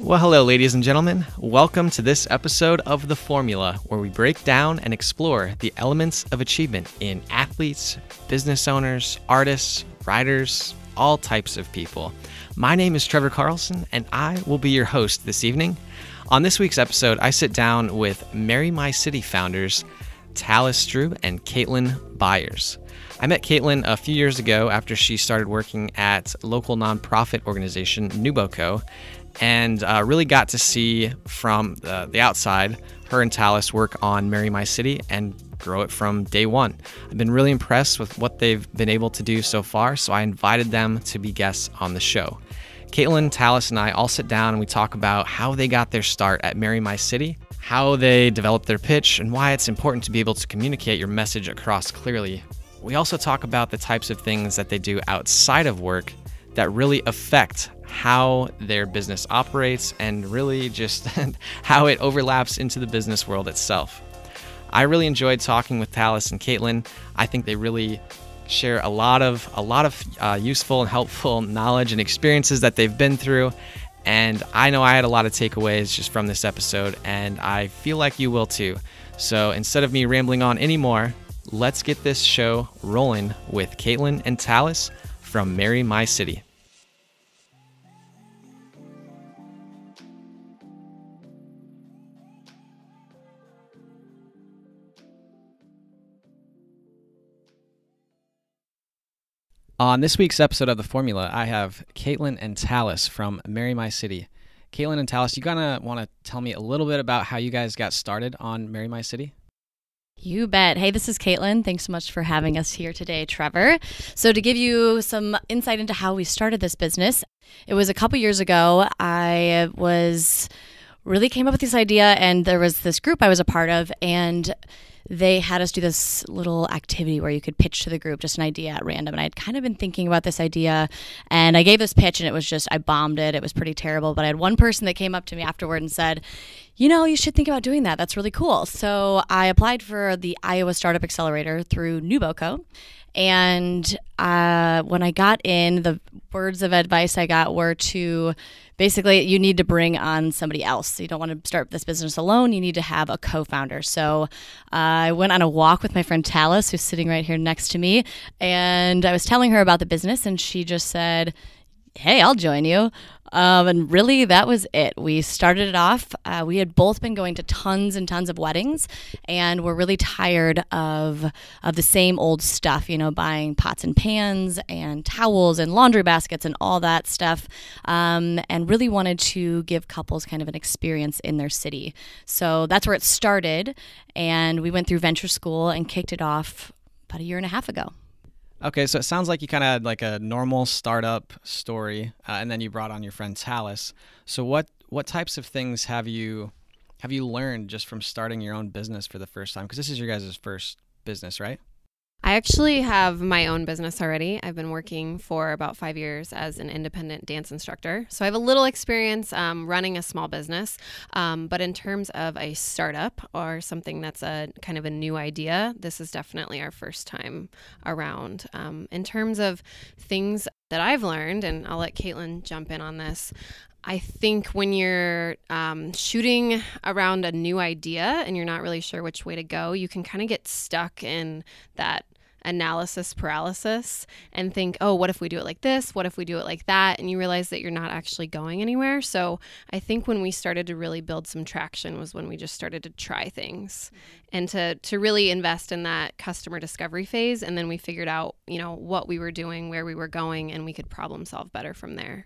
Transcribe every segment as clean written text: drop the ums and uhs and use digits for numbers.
Well, hello, ladies and gentlemen. Welcome to this episode of The Formula, where we break down and explore the elements of achievement in athletes, business owners, artists, writers, all types of people. My name is Trevor Carlson, and I will be your host this evening. On this week's episode, I sit down with Marry My City founders Tallis Strub and Kaitlin Byers. I met Kaitlin a few years ago after she started working at local nonprofit organization NuboCo, and really got to see from the outside her and Tallis work on Marry My City and grow it from day one. I've been really impressed with what they've been able to do so far, so I invited them to be guests on the show. Kaitlin, Tallis, and I all sit down and we talk about how they got their start at Marry My City, how they developed their pitch, and why it's important to be able to communicate your message across clearly. We also talk about the types of things that they do outside of work that really affect how their business operates and really just how it overlaps into the business world itself. I really enjoyed talking with Tallis and Kaitlin. I think they really share a lot of useful and helpful knowledge and experiences that they've been through. And I know I had a lot of takeaways just from this episode, and I feel like you will too. So instead of me rambling on anymore, let's get this show rolling with Kaitlin and Tallis from Marry My City. On this week's episode of The Formula, I have Kaitlin and Tallis from Marry My City. Kaitlin and Tallis, you gonna want to tell me a little bit about how you guys got started on Marry My City? You bet. Hey, this is Kaitlin. Thanks so much for having us here today, Trevor. So to give you some insight into how we started this business, it was a couple years ago. I really came up with this idea, and there was this group I was a part of, and they had us do this little activity where you could pitch to the group just an idea at random. And I'd kind of been thinking about this idea, and I gave this pitch, and it was just, I bombed it. It was pretty terrible. But I had one person that came up to me afterward and said, you know, you should think about doing that. That's really cool. So I applied for the Iowa Startup Accelerator through NuboCo. And when I got in, the words of advice I got were to basically, you need to bring on somebody else. You don't want to start this business alone. You need to have a co-founder. So I went on a walk with my friend Tallis, who's sitting right here next to me. And I was telling her about the business, and she just said, hey, I'll join you. And really, that was it. We started it off. We had both been going to tons and tons of weddings, and we're really tired of the same old stuff, you know, buying pots and pans and towels and laundry baskets and all that stuff, and really wanted to give couples kind of an experience in their city. So that's where it started, and we went through venture school and kicked it off about a year and a half ago. Okay, so it sounds like you kind of had like a normal startup story, and then you brought on your friend Tallis. So what types of things have you learned just from starting your own business for the first time? Because this is your guys' first business, right? I actually have my own business already. I've been working for about 5 years as an independent dance instructor. So I have a little experience running a small business. But in terms of a startup or something that's a kind of a new idea, this is definitely our first time around. In terms of things that I've learned, and I'll let Kaitlin jump in on this, I think when you're shooting around a new idea and you're not really sure which way to go, you can kind of get stuck in that analysis paralysis and think, oh, what if we do it like this? What if we do it like that? And you realize that you're not actually going anywhere. So I think when we started to really build some traction was when we just started to try things and to really invest in that customer discovery phase. And then we figured out, you know, what we were doing, where we were going, and we could problem solve better from there.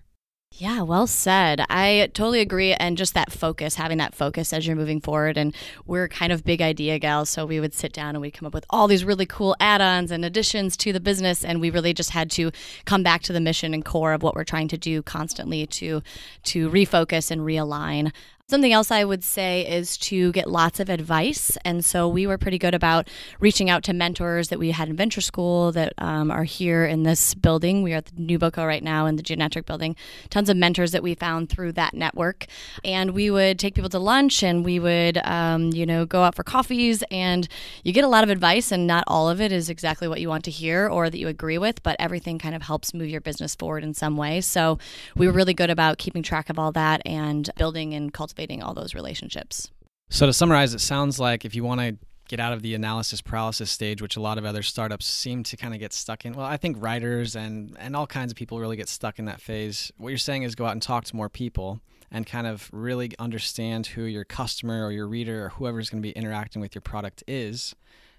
Yeah, well said. I totally agree. And just that focus, having that focus as you're moving forward. And we're kind of big idea gals. So we would sit down and we'd come up with all these really cool add-ons and additions to the business. And we really just had to come back to the mission and core of what we're trying to do constantly to refocus and realign. Something else I would say is to get lots of advice. And so we were pretty good about reaching out to mentors that we had in venture school that are here in this building. We are at the New Boco right now in the Geometric building. Tons of mentors that we found through that network. And we would take people to lunch and we would, go out for coffees. And you get a lot of advice, and not all of it is exactly what you want to hear or that you agree with, but everything kind of helps move your business forward in some way. So we were really good about keeping track of all that and building and cultivating all those relationships. So to summarize, it sounds like if you want to get out of the analysis paralysis stage, which a lot of other startups seem to kind of get stuck in. Well, I think writers and all kinds of people really get stuck in that phase. What you're saying is go out and talk to more people and kind of really understand who your customer or your reader or whoever's going to be interacting with your product is.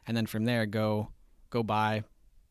And then from there, go buy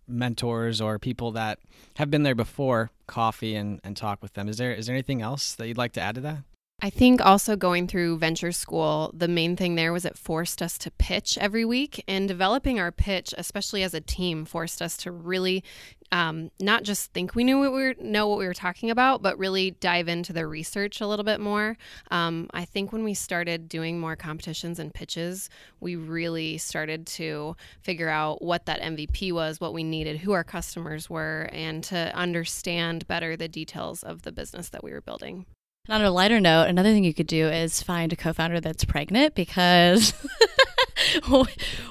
mentors or people that have been there before, coffee and talk with them. Is there anything else that you'd like to add to that? I think also going through venture school, the main thing there was it forced us to pitch every week, and developing our pitch, especially as a team, forced us to really not just think we know what we were talking about, but really dive into the research a little bit more. I think when we started doing more competitions and pitches, we really started to figure out what that MVP was, what we needed, who our customers were, and to understand better the details of the business that we were building. And on a lighter note, another thing you could do is find a co-founder that's pregnant, because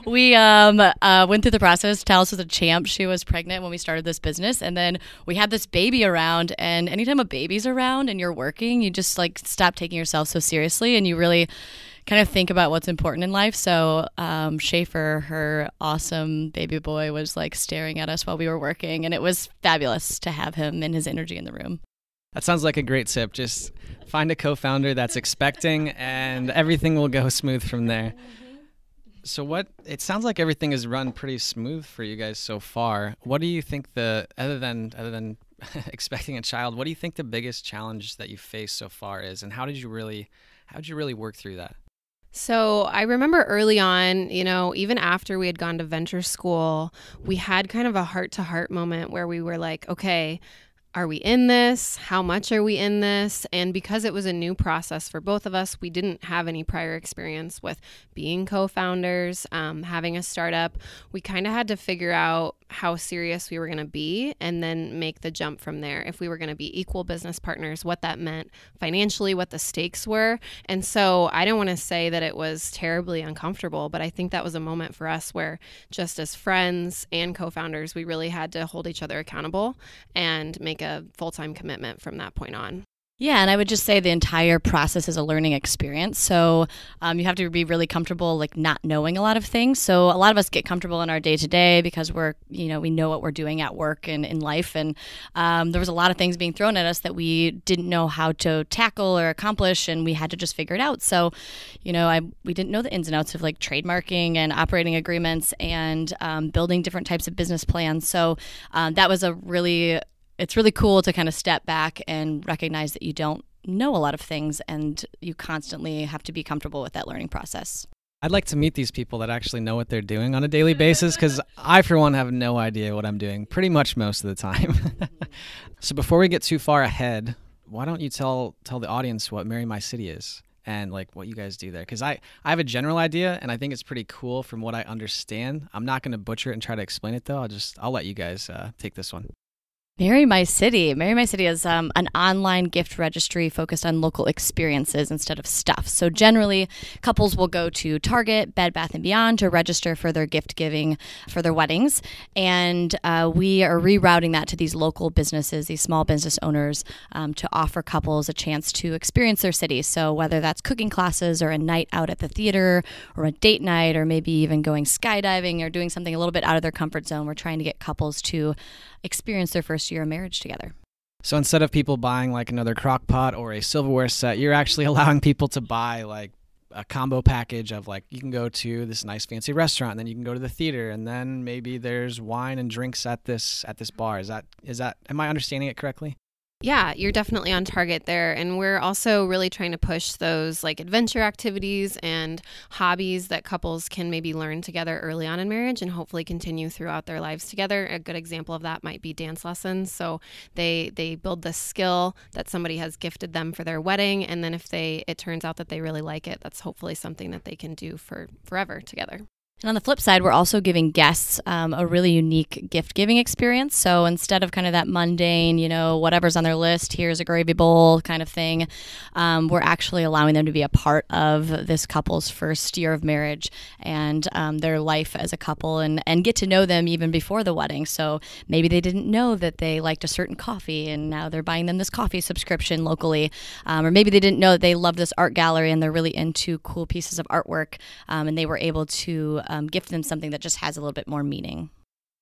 we went through the process. Tallis was a champ. She was pregnant when we started this business. And then we had this baby around. And anytime a baby's around and you're working, you just stop taking yourself so seriously. And you really kind of think about what's important in life. So Schaefer, her awesome baby boy, was staring at us while we were working. And it was fabulous to have him and his energy in the room. That sounds like a great tip. Just find a co-founder that's expecting and everything will go smooth from there. So it sounds like everything is run pretty smooth for you guys so far. What do you think other than expecting a child, what do you think the biggest challenge that you faced so far is, and how did you really work through that? So I remember early on, even after we had gone to venture school, we had kind of a heart-to-heart moment where we were like, okay, are we in this? How much are we in this? And because it was a new process for both of us, we didn't have any prior experience with being co-founders, having a startup. We kind of had to figure out how serious we were going to be and then make the jump from there. If we were going to be equal business partners, what that meant financially, what the stakes were. And so I don't want to say that it was terribly uncomfortable, but I think that was a moment for us where just as friends and co-founders, we really had to hold each other accountable and make a full-time commitment from that point on. Yeah, and I would just say the entire process is a learning experience. So you have to be really comfortable, not knowing a lot of things. So a lot of us get comfortable in our day-to-day because we know what we're doing at work and in life. And there was a lot of things being thrown at us that we didn't know how to tackle or accomplish, and we had to just figure it out. So, we didn't know the ins and outs of trademarking and operating agreements and building different types of business plans. So that was it's really cool to kind of step back and recognize that you don't know a lot of things, and you constantly have to be comfortable with that learning process. I'd like to meet these people that actually know what they're doing on a daily basis, because I, for one, have no idea what I'm doing pretty much most of the time. So before we get too far ahead, why don't you tell the audience what Marry My City is and what you guys do there? Because I have a general idea, and I think it's pretty cool from what I understand. I'm not going to butcher it and try to explain it, though. I'll let you guys take this one. Marry My City. Marry My City is an online gift registry focused on local experiences instead of stuff. So generally, couples will go to Target, Bed Bath & Beyond to register for their gift giving for their weddings. And we are rerouting that to these local businesses, these small business owners, to offer couples a chance to experience their city. So whether that's cooking classes or a night out at the theater or a date night or maybe even going skydiving or doing something a little bit out of their comfort zone, we're trying to get couples to experience their first year of marriage together. So instead of people buying another crock pot or a silverware set, you're actually allowing people to buy a combo package of you can go to this nice fancy restaurant, and then you can go to the theater, and then maybe there's wine and drinks at this bar. Is that am I understanding it correctly? Yeah, you're definitely on target there. And we're also really trying to push those like adventure activities and hobbies that couples can maybe learn together early on in marriage and hopefully continue throughout their lives together. A good example of that might be dance lessons. So they build this skill that somebody has gifted them for their wedding. And then if it turns out that they really like it, that's hopefully something that they can do for forever together. And on the flip side, we're also giving guests a really unique gift-giving experience. So instead of kind of that mundane, whatever's on their list, here's a gravy bowl kind of thing, we're actually allowing them to be a part of this couple's first year of marriage and their life as a couple and get to know them even before the wedding. So maybe they didn't know that they liked a certain coffee and now they're buying them this coffee subscription locally. Or maybe they didn't know that they love this art gallery and they're really into cool pieces of artwork and they were able to gift them something that just has a little bit more meaning.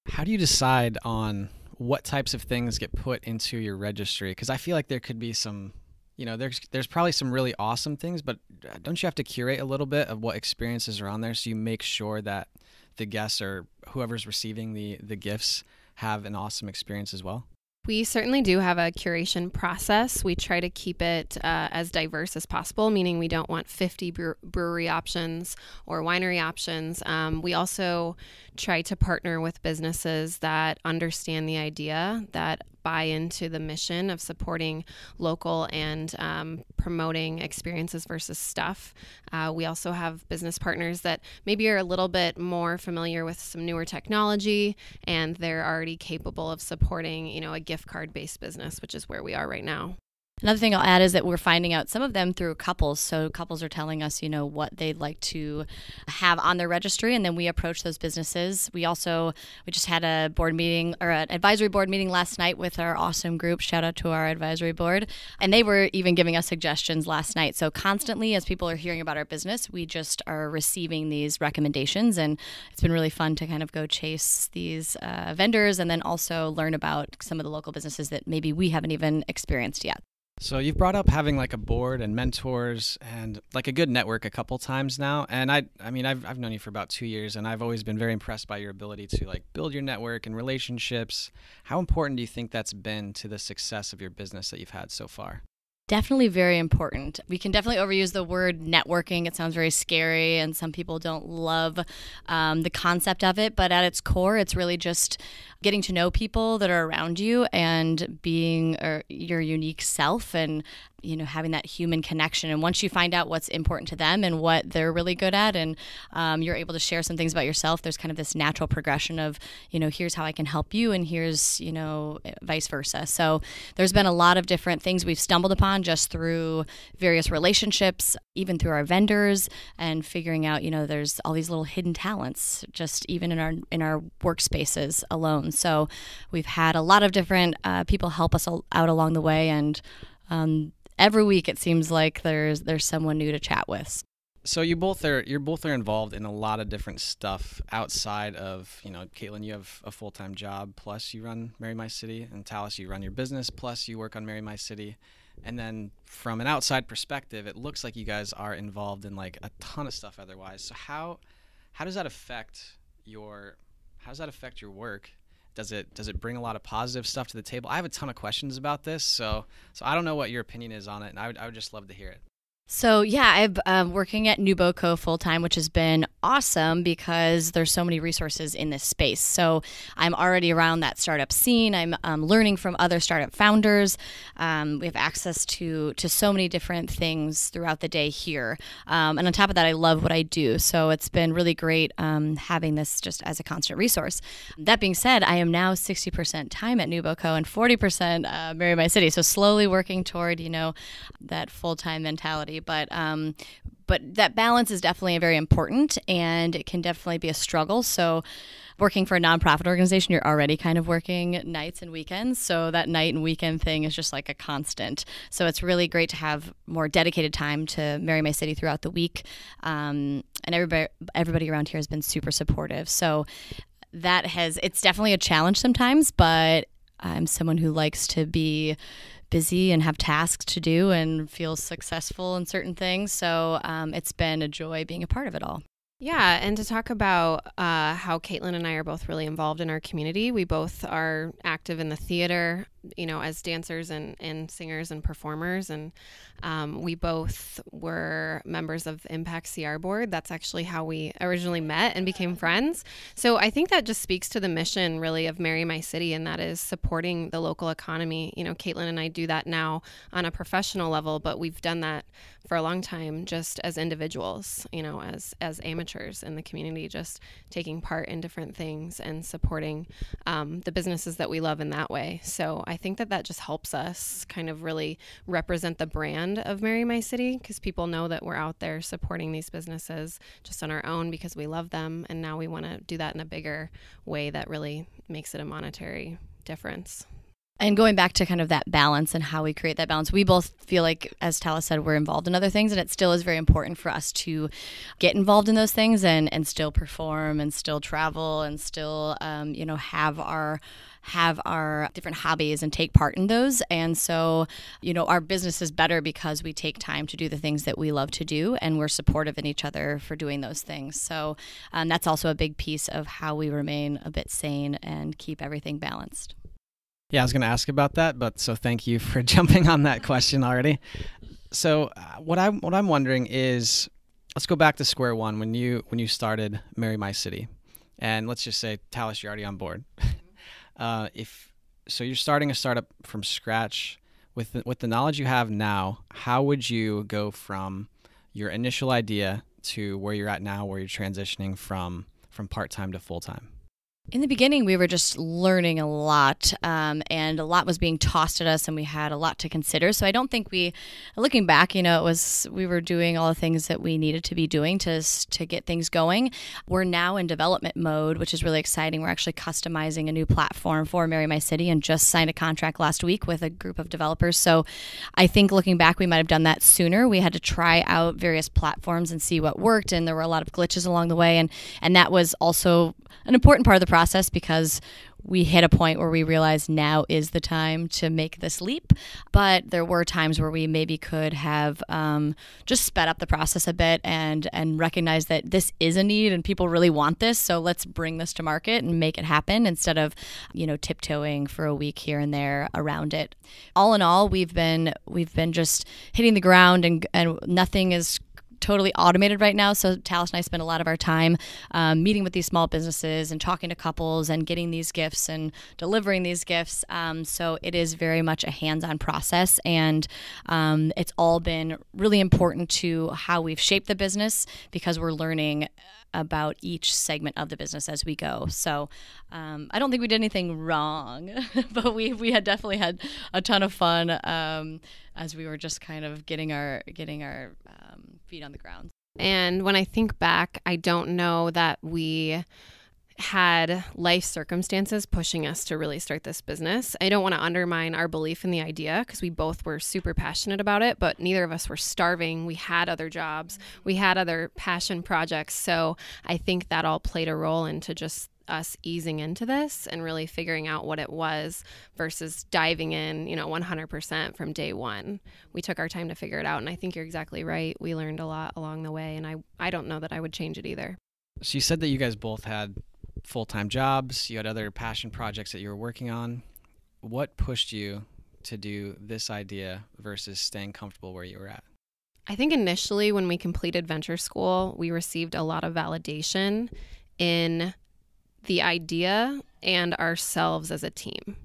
How do you decide on what types of things get put into your registry? Because I feel like there could be some, there's probably some really awesome things, but don't you have to curate a little bit of what experiences are on there so you make sure that the guests or whoever's receiving the gifts have an awesome experience as well? We certainly do have a curation process. We try to keep it as diverse as possible, meaning we don't want 50 brewery options or winery options. We also try to partner with businesses that understand the idea, that buy into the mission of supporting local and promoting experiences versus stuff. We also have business partners that maybe are a little bit more familiar with some newer technology and they're already capable of supporting, a gift card based business, which is where we are right now. Another thing I'll add is that we're finding out some of them through couples. So couples are telling us, what they'd like to have on their registry, and then we approach those businesses. We just had a board meeting or an advisory board meeting last night with our awesome group. Shout out to our advisory board. And they were even giving us suggestions last night. So constantly, as people are hearing about our business, we just are receiving these recommendations. And it's been really fun to kind of go chase these vendors and then also learn about some of the local businesses that maybe we haven't even experienced yet. So you've brought up having like a board and mentors and like a good network a couple times now. And I've known you for about 2 years and I've always been very impressed by your ability to like build your network and relationships. How important do you think that's been to the success of your business that you've had so far? Definitely very important. We can definitely overuse the word networking. It sounds very scary and some people don't love the concept of it. But at its core, it's really just getting to know people that are around you and being your unique self and having that human connection. And once you find out what's important to them and what they're really good at and you're able to share some things about yourself, there's kind of this natural progression of, here's how I can help you and here's, vice versa. So there's been a lot of different things we've stumbled upon just through various relationships, even through our vendors and figuring out, there's all these little hidden talents just even in our workspaces alone. So we've had a lot of different people help us out along the way and every week it seems like there's someone new to chat with. So you're both are involved in a lot of different stuff outside of, Kaitlin, you have a full-time job, plus you run Marry My City, and Tallis, you run your business, plus you work on Marry My City. And then from an outside perspective, it looks like you guys are involved in like a ton of stuff otherwise. So how does that affect your work? Does it bring a lot of positive stuff to the table? I have a ton of questions about this, so I don't know what your opinion is on it, and I would just love to hear it. So yeah, I'm working at Nuboco full time, which has been awesome because there's so many resources in this space. So I'm already around that startup scene. I'm learning from other startup founders. We have access to so many different things throughout the day here. And on top of that, I love what I do. So it's been really great having this just as a constant resource. That being said, I am now 60% time at Nuboco and 40% Marry My City. So slowly working toward, that full-time mentality. But that balance is definitely very important, and it can definitely be a struggle. So working for a nonprofit organization, you're already kind of working nights and weekends. So that night and weekend thing is just like a constant. So it's really great to have more dedicated time to Marry My City throughout the week. And everybody around here has been super supportive. So it's definitely a challenge sometimes, but I'm someone who likes to be busy and have tasks to do and feel successful in certain things. So it's been a joy being a part of it all. Yeah, and to talk about how Kaitlin and I are both really involved in our community. We both are active in the theater as dancers and singers and performers. And we both were members of the Impact CR board. That's actually how we originally met and became friends. So I think that just speaks to the mission really of Marry My City, and that is supporting the local economy. Kaitlin and I do that now on a professional level, but we've done that for a long time just as individuals, as amateurs in the community, just taking part in different things and supporting the businesses that we love in that way. So I think that just helps us kind of really represent the brand of Marry My City, because people know that we're out there supporting these businesses just on our own because we love them. And now we want to do that in a bigger way that really makes it a monetary difference. And going back to kind of that balance and how we create that balance, we both feel like, as Tallis said, we're involved in other things, and it still is very important for us to get involved in those things and still perform and still travel and still, have our different hobbies and take part in those. And so, our business is better because we take time to do the things that we love to do, and we're supportive in each other for doing those things. So that's also a big piece of how we remain a bit sane and keep everything balanced. Yeah, I was going to ask about that, but so thank you for jumping on that question already. So what I'm wondering is, let's go back to square one when you started Marry My City, and let's just say, Tallis, you're already on board. So you're starting a startup from scratch with the knowledge you have now. How would you go from your initial idea to where you're at now, where you're transitioning from part-time to full-time? In the beginning, we were just learning a lot, and a lot was being tossed at us, and we had a lot to consider. So I don't think looking back, we were doing all the things that we needed to be doing to get things going. We're now in development mode, which is really exciting. We're actually customizing a new platform for Marry My City and just signed a contract last week with a group of developers. So I think looking back, we might have done that sooner. We had to try out various platforms and see what worked, and there were a lot of glitches along the way, and that was also an important part of the process, because we hit a point where we realized now is the time to make this leap. But there were times where we maybe could have just sped up the process a bit and recognize that this is a need and people really want this. So let's bring this to market and make it happen instead of, tiptoeing for a week here and there around it. All in all, we've been just hitting the ground, and nothing is totally automated right now. So Tallis and I spend a lot of our time meeting with these small businesses and talking to couples and getting these gifts and delivering these gifts. So it is very much a hands-on process, and it's all been really important to how we've shaped the business, because we're learning about each segment of the business as we go. So I don't think we did anything wrong, but we had definitely had a ton of fun as we were just kind of getting our feet on the ground. And when I think back, I don't know that we had life circumstances pushing us to really start this business. I don't want to undermine our belief in the idea, because we both were super passionate about it, but neither of us were starving. We had other jobs. We had other passion projects. So I think that all played a role into just us easing into this and really figuring out what it was versus diving in, 100% from day one. We took our time to figure it out. And I think you're exactly right. We learned a lot along the way, and I don't know that I would change it either. So you said that you guys both had full-time jobs. You had other passion projects that you were working on. What pushed you to do this idea versus staying comfortable where you were at? I think initially when we completed venture school, we received a lot of validation in the idea and ourselves as a team.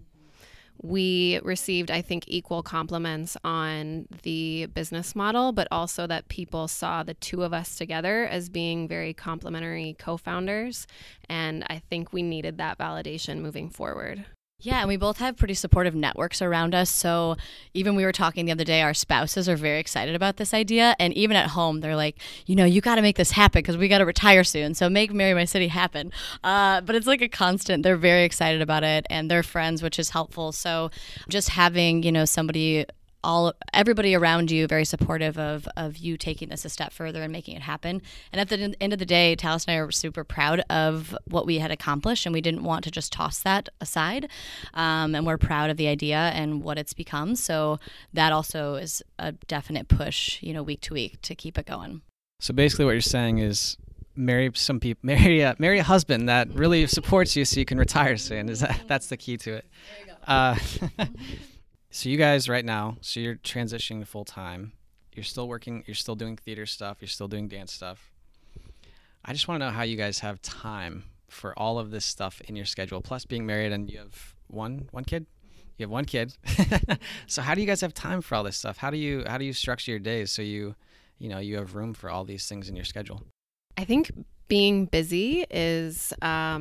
We received, I think, equal compliments on the business model, but also that people saw the two of us together as being very complementary co-founders. And I think we needed that validation moving forward. Yeah, and we both have pretty supportive networks around us. So even we were talking the other day, our spouses are very excited about this idea. And even at home, they're like, you got to make this happen because we got to retire soon. So make Marry My City happen. But it's like a constant. They're very excited about it, and they're friends, which is helpful. So just having, everybody around you very supportive of you taking this a step further and making it happen. And at the end of the day, Tallis and I are super proud of what we had accomplished, and we didn't want to just toss that aside. And we're proud of the idea and what it's become. So that also is a definite push, week to week to keep it going. So basically what you're saying is marry some people, marry a husband that really supports you so you can retire soon. That's the key to it. There you go. So you guys right now, so you're transitioning to full time. You're still working, you're still doing theater stuff, you're still doing dance stuff. I just want to know how you guys have time for all of this stuff in your schedule, plus being married, and you have one kid? You have one kid. So how do you guys have time for all this stuff? How do you structure your days so you have room for all these things in your schedule? I think being busy is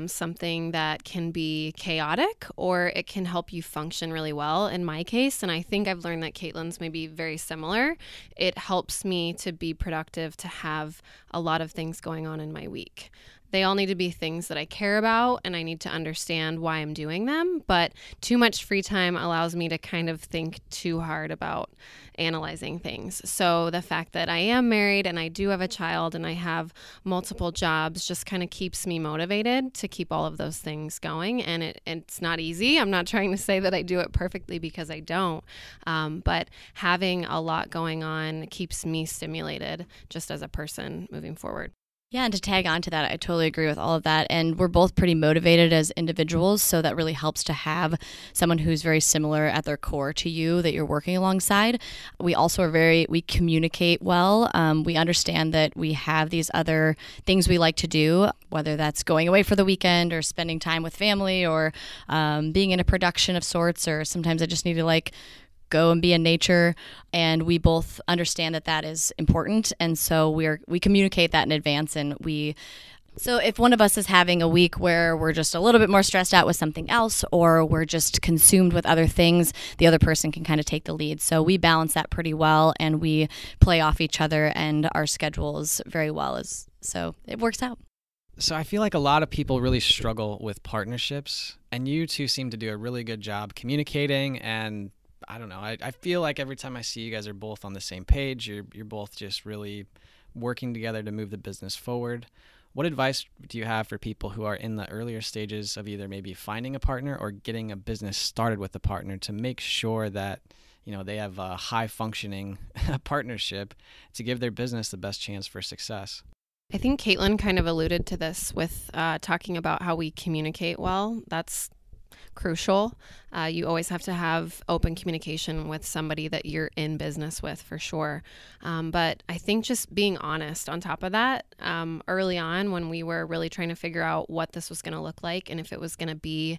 something that can be chaotic, or it can help you function really well. In my case, and I think I've learned that Kaitlins may be very similar, it helps me to be productive, to have a lot of things going on in my week. They all need to be things that I care about, and I need to understand why I'm doing them. But too much free time allows me to kind of think too hard about analyzing things. So the fact that I am married and I do have a child and I have multiple jobs just kind of keeps me motivated to keep all of those things going. And it's not easy. I'm not trying to say that I do it perfectly, because I don't. But having a lot going on keeps me stimulated just as a person moving forward. Yeah, and to tag on to that, I totally agree with all of that. And we're both pretty motivated as individuals, so that really helps to have someone who's very similar at their core to you that you're working alongside. We also we communicate well. We understand that we have these other things we like to do, whether that's going away for the weekend or spending time with family, or being in a production of sorts, or sometimes I just need to go and be in nature, and we both understand that is important, and so we communicate that in advance. And so if one of us is having a week where we're just a little bit more stressed out with something else, or we're just consumed with other things, the other person can kind of take the lead. So we balance that pretty well, and we play off each other and our schedules very well, so it works out. So I feel like a lot of people really struggle with partnerships, and you two seem to do a really good job communicating. And I don't know. I feel like every time I see you guys are both on the same page. You're both just really working together to move the business forward. What advice do you have for people who are in the earlier stages of either maybe finding a partner or getting a business started with a partner, to make sure that they have a high functioning partnership to give their business the best chance for success? I think Kaitlin kind of alluded to this with talking about how we communicate well. That's crucial. You always have to have open communication with somebody that you're in business with, for sure. But I think just being honest on top of that, early on when we were really trying to figure out what this was going to look like and if it was going to be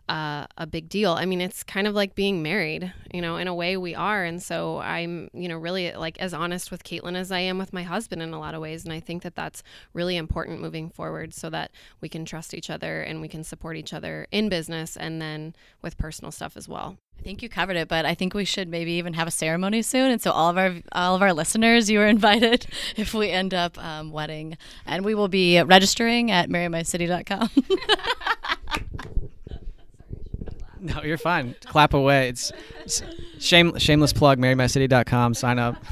a big deal. I mean, it's kind of like being married, in a way we are. And so I'm, really as honest with Kaitlin as I am with my husband in a lot of ways. And I think that that's really important moving forward, so that we can trust each other and we can support each other in business and then with personal stuff as well. I think you covered it, but I think we should maybe even have a ceremony soon. And so all of our listeners, you are invited if we end up wedding. And we will be registering at marrymycity.com. No, you're fine. Clap away. It's shameless plug, marrymycity.com. Sign up.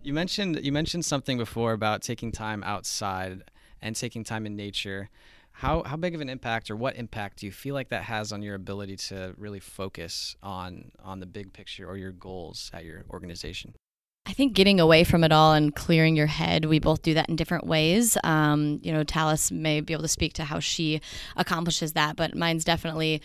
You mentioned something before about taking time outside and taking time in nature. How big of an impact, or what impact do you feel like that has on your ability to really focus on the big picture or your goals at your organization? I think getting away from it all and clearing your head, we both do that in different ways. Tallis may be able to speak to how she accomplishes that, but mine's definitely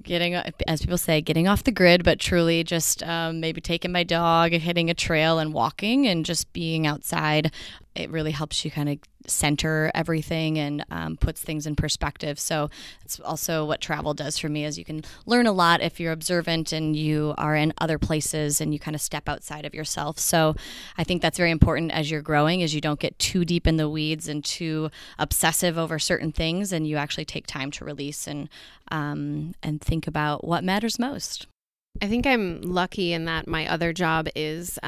getting, as people say, getting off the grid, but truly just maybe taking my dog, hitting a trail and walking and just being outside. It really helps you kind of center everything and puts things in perspective. So it's also what travel does for me, is you can learn a lot if you're observant and you are in other places and you kind of step outside of yourself. So I think that's very important as you're growing, is you don't get too deep in the weeds and too obsessive over certain things, and you actually take time to release and think about what matters most. I think I'm lucky in that my other job is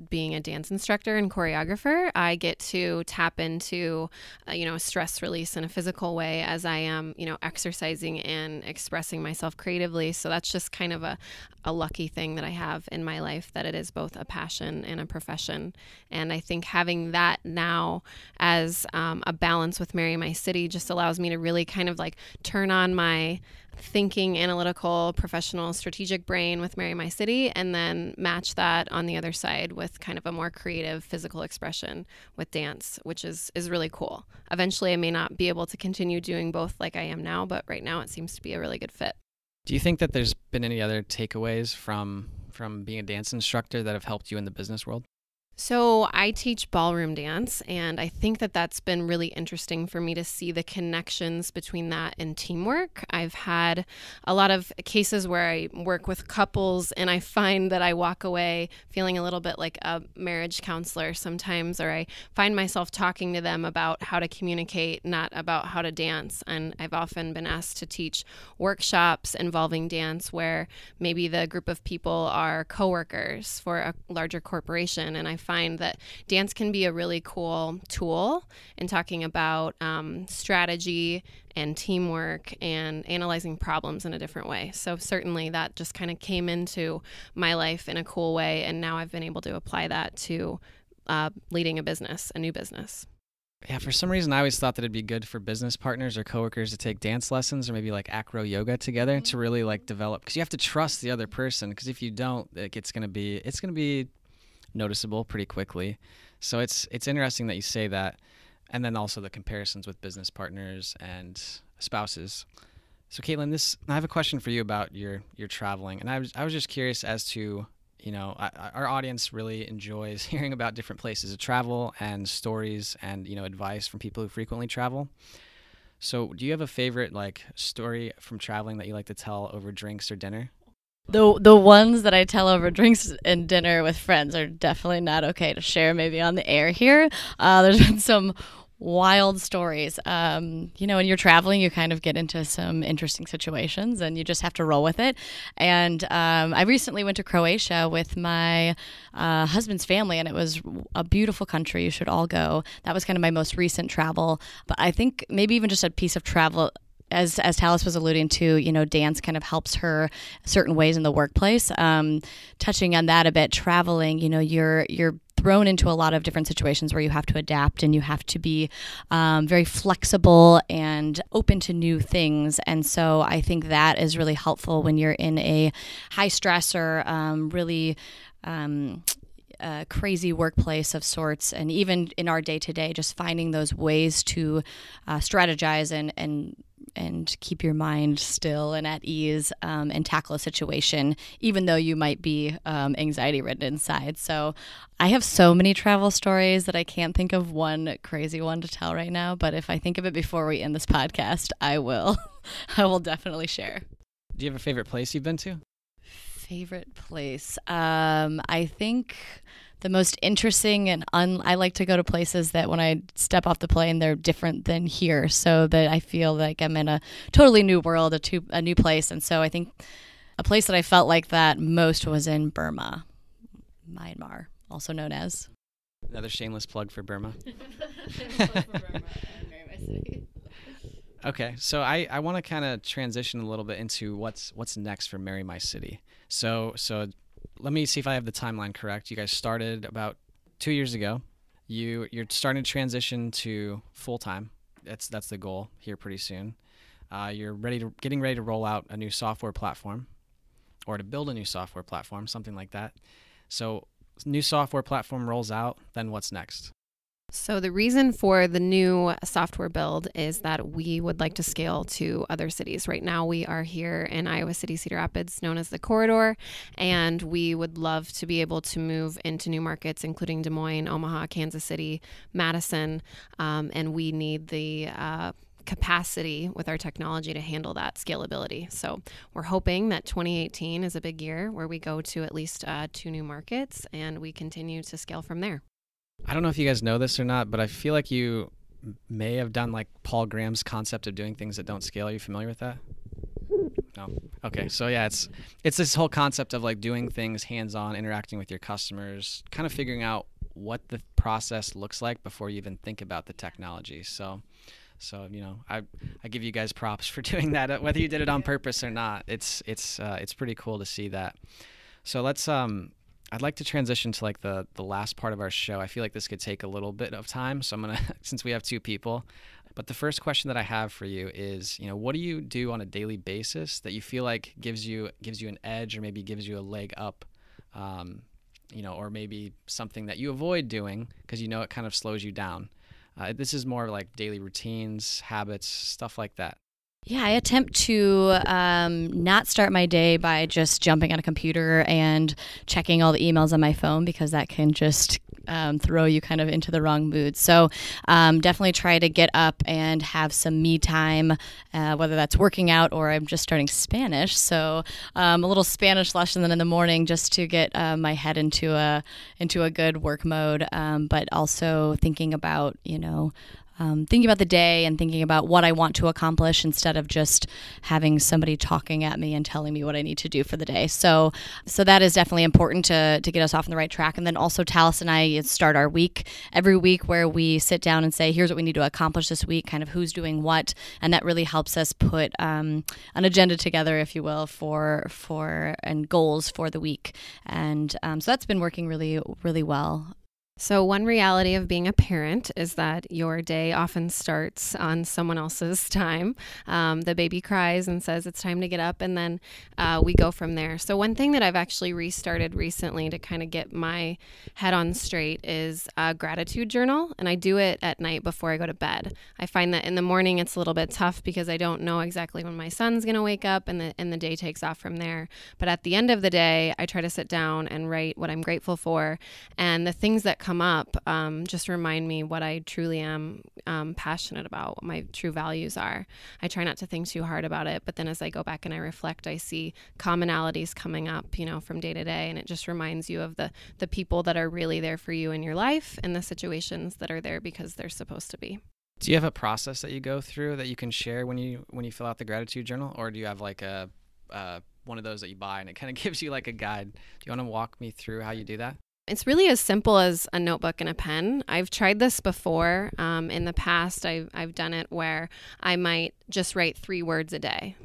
being a dance instructor and choreographer. I get to tap into, a stress release in a physical way as I am, exercising and expressing myself creatively. So that's just kind of a lucky thing that I have in my life, that it is both a passion and a profession. And I think having that now as a balance with Marry My City just allows me to really kind of turn on my thinking, analytical, professional, strategic brain with Marry My City, and then match that on the other side with kind of a more creative physical expression with dance, which is really cool. Eventually, I may not be able to continue doing both like I am now, but right now it seems to be a really good fit. Do you think that there's been any other takeaways from being a dance instructor that have helped you in the business world? So I teach ballroom dance, and I think that that's been really interesting for me to see the connections between that and teamwork. I've had a lot of cases where I work with couples, and I find that I walk away feeling a little bit like a marriage counselor sometimes, or I find myself talking to them about how to communicate, not about how to dance. And I've often been asked to teach workshops involving dance where maybe the group of people are coworkers for a larger corporation, and I find that dance can be a really cool tool in talking about strategy and teamwork and analyzing problems in a different way. So certainly that just kind of came into my life in a cool way, and now I've been able to apply that to leading a business, a new business. Yeah, for some reason I always thought that it'd be good for business partners or coworkers to take dance lessons or maybe like acro yoga together to really like develop, because you have to trust the other person, because if you don't, it's going to be noticeable pretty quickly. So it's interesting that you say that, and then also the comparisons with business partners and spouses. So Kaitlin, I have a question for you about your traveling, and I was just curious as to, our audience really enjoys hearing about different places to travel and stories and advice from people who frequently travel. So do you have a favorite like story from traveling that you like to tell over drinks or dinner? The ones that I tell over drinks and dinner with friends are definitely not okay to share maybe on the air here. There's been some wild stories. When you're traveling, you kind of get into some interesting situations and you just have to roll with it. And I recently went to Croatia with my husband's family, and it was a beautiful country. You should all go. That was kind of my most recent travel. But I think maybe even just a piece of travel, as Tallis was alluding to, dance kind of helps her certain ways in the workplace. Touching on that a bit, traveling, you're thrown into a lot of different situations where you have to adapt and you have to be very flexible and open to new things. And so I think that is really helpful when you're in a high stress or really crazy workplace of sorts. And even in our day-to-day, just finding those ways to strategize and keep your mind still and at ease and tackle a situation, even though you might be anxiety-ridden inside. So I have so many travel stories that I can't think of one crazy one to tell right now. But if I think of it before we end this podcast, I will. I will definitely share. Do you have a favorite place you've been to? Favorite place? I think the most interesting and I like to go to places that when I step off the plane, they're different than here, so that I feel like I'm in a totally new world, a new place. And so I think a place that I felt like that most was in Burma, Myanmar, also known as. Another shameless plug for Burma. Okay, so I want to kind of transition a little bit into what's next for Marry My City. So let me see if I have the timeline correct. You guys started about 2 years ago. You're starting to transition to full time. That's the goal here pretty soon. You're getting ready to roll out a new software platform, or to build a new software platform, something like that. So new software platform rolls out, then what's next? So the reason for the new software build is that we would like to scale to other cities. Right now we are here in Iowa City, Cedar Rapids, known as the Corridor, and we would love to be able to move into new markets, including Des Moines, Omaha, Kansas City, Madison, and we need the capacity with our technology to handle that scalability. So we're hoping that 2018 is a big year where we go to at least 2 new markets and we continue to scale from there. I don't know if you guys know this or not, but I feel like you may have done like Paul Graham's concept of doing things that don't scale. Are you familiar with that? No. Okay. So yeah, it's this whole concept of like doing things hands-on, interacting with your customers, kind of figuring out what the process looks like before you even think about the technology. So I give you guys props for doing that, whether you did it on purpose or not. It's pretty cool to see that. So I'd like to transition to like the last part of our show. I feel like this could take a little bit of time, so I'm gonna, since we have 2 people, But the first question that I have for you is, what do you do on a daily basis that you feel like gives you an edge, or maybe gives you a leg up, or maybe something that you avoid doing because it kind of slows you down? This is more like daily routines, habits, stuff like that. Yeah, I attempt to not start my day by just jumping on a computer and checking all the emails on my phone, because that can just throw you kind of into the wrong mood. So definitely try to get up and have some me time, whether that's working out or I'm just starting Spanish. So a little Spanish lesson in the morning just to get my head into a good work mode, but also thinking about, thinking about the day and thinking about what I want to accomplish instead of just having somebody talking at me and telling me what I need to do for the day. So that is definitely important to get us off on the right track. And then also Tallis and I start our week every week where we sit down and say, here's what we need to accomplish this week, kind of who's doing what. And that really helps us put an agenda together, if you will, and goals for the week. And so that's been working really, really well. So one reality of being a parent is that your day often starts on someone else's time. The baby cries and says it's time to get up, and then we go from there. So one thing that I've actually restarted recently to kind of get my head on straight is a gratitude journal, and I do it at night before I go to bed. I find that in the morning it's a little bit tough because I don't know exactly when my son's going to wake up, and the day takes off from there. But at the end of the day, I try to sit down and write what I'm grateful for, and the things that come up just remind me what I truly am passionate about, what my true values are. I try not to think too hard about it, but then as I go back and I reflect, I see commonalities coming up, from day to day, and it just reminds you of the people that are really there for you in your life and the situations that are there because they're supposed to be. Do you have a process that you go through that you can share when you fill out the gratitude journal, or do you have like a one of those that you buy and it kind of gives you like a guide? Do you want to walk me through how you do that? It's really as simple as a notebook and a pen. I've tried this before. In the past, I've done it where I might just write 3 words a day.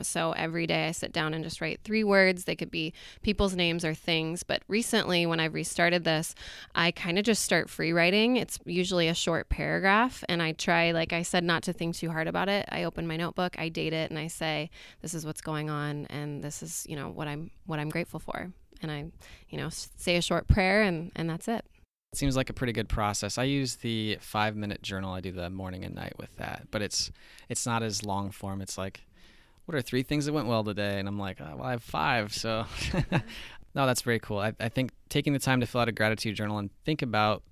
So every day I sit down and just write 3 words. They could be people's names or things. But recently, when I've restarted this, I kind of just start free writing. It's usually a short paragraph. And I try, like I said, not to think too hard about it. I open my notebook, I date it, and I say, this is what's going on. And this is, what I'm grateful for. And I, say a short prayer and that's it. It seems like a pretty good process. I use the 5-minute journal. I do the morning and night with that, but it's not as long form. It's like, what are 3 things that went well today? And I'm like, well, I have 5. So no, that's very cool. I think taking the time to fill out a gratitude journal and think about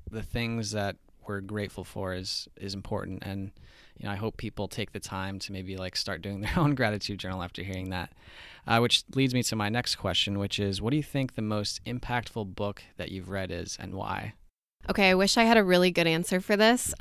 the things that we're grateful for is important. And, I hope people take the time to maybe like start doing their own gratitude journal after hearing that, which leads me to my next question, which is, what do you think the most impactful book that you've read is and why? Okay, I wish I had a really good answer for this,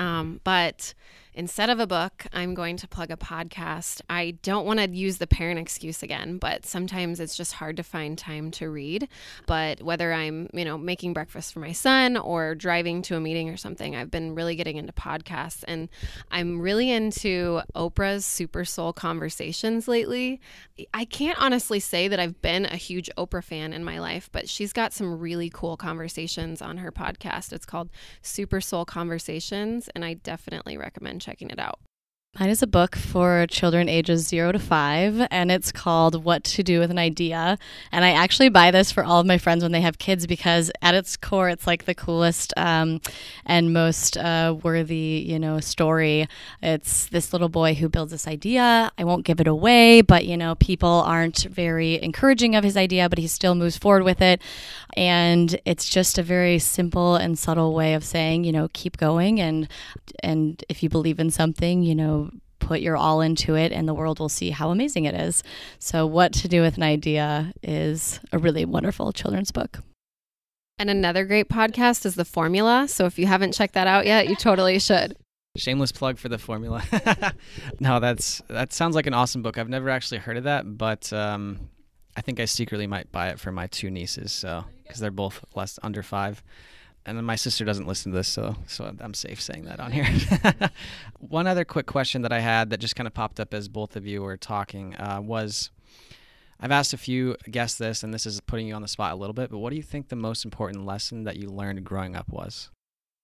but instead of a book, I'm going to plug a podcast. I don't want to use the parent excuse again, but sometimes it's just hard to find time to read. But whether I'm, making breakfast for my son or driving to a meeting or something, I've been really getting into podcasts, and I'm really into Oprah's Super Soul Conversations lately. I can't honestly say that I've been a huge Oprah fan in my life, but she's got some really cool conversations on her podcast. It's called Super Soul Conversations, and I definitely recommend checking it out. Mine is a book for children ages 0 to 5, and it's called What to Do with an Idea. And I actually buy this for all of my friends when they have kids because at its core, it's like the coolest and most worthy, story. It's this little boy who builds this idea. I won't give it away, but, people aren't very encouraging of his idea, but he still moves forward with it. And it's just a very simple and subtle way of saying, keep going. And if you believe in something, put your all into it and the world will see how amazing it is. So What to Do with an Idea is a really wonderful children's book. And another great podcast is The Formula. So if you haven't checked that out yet, you totally should. Shameless plug for The Formula. No, that sounds like an awesome book. I've never actually heard of that, but I think I secretly might buy it for my 2 nieces, so because they're both under 5. And then my sister doesn't listen to this, so I'm safe saying that on here. One other quick question that I had that just kind of popped up as both of you were talking was, I've asked a few guests this, and this is putting you on the spot a little bit, but what do you think the most important lesson that you learned growing up was?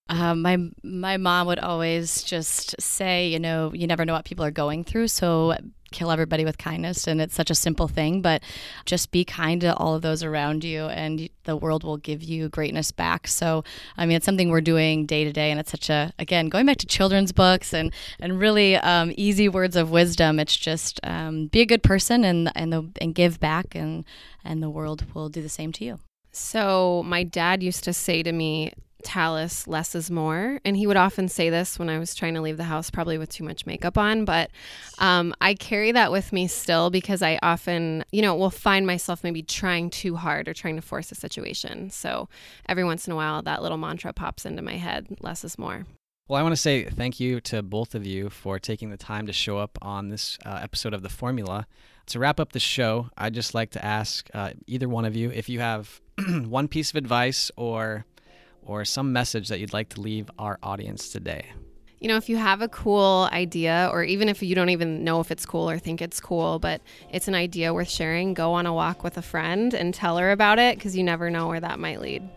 My mom would always just say, you never know what people are going through, so kill everybody with kindness. And it's such a simple thing, but just be kind to all of those around you, and the world will give you greatness back. So, it's something we're doing day to day, and it's such again, going back to children's books and really easy words of wisdom. It's just be a good person and give back, and the world will do the same to you. So my dad used to say to me, Tallis, less is more. And he would often say this when I was trying to leave the house, probably with too much makeup on. But I carry that with me still, because I often, will find myself maybe trying too hard or trying to force a situation. So every once in a while, that little mantra pops into my head, less is more. Well, I want to say thank you to both of you for taking the time to show up on this episode of The Formula. To wrap up the show, I'd just like to ask either one of you if you have one piece of advice or some message that you'd like to leave our audience today. If you have a cool idea, or even if you don't even know if it's cool or think it's cool, but it's an idea worth sharing, go on a walk with a friend and tell her about it, because you never know where that might lead.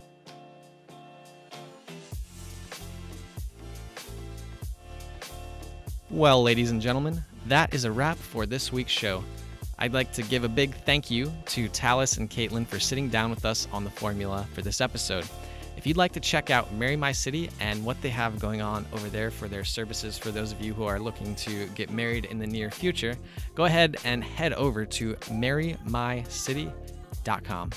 Well, ladies and gentlemen, that is a wrap for this week's show. I'd like to give a big thank you to Tallis and Kaitlin for sitting down with us on The Formula for this episode. If you'd like to check out Marry My City and what they have going on over there for their services for those of you who are looking to get married in the near future, go ahead and head over to marrymycity.com.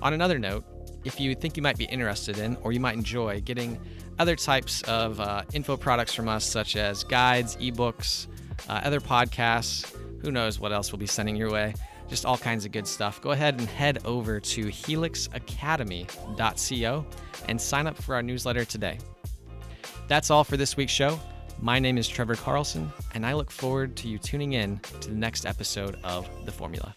On another note, if you think you might be interested in, or you might enjoy getting other types of info products from us, such as guides, ebooks, other podcasts, who knows what else we'll be sending your way, just all kinds of good stuff, go ahead and head over to helixacademy.co and sign up for our newsletter today. That's all for this week's show. My name is Trevor Carlson, and I look forward to you tuning in to the next episode of The Formula.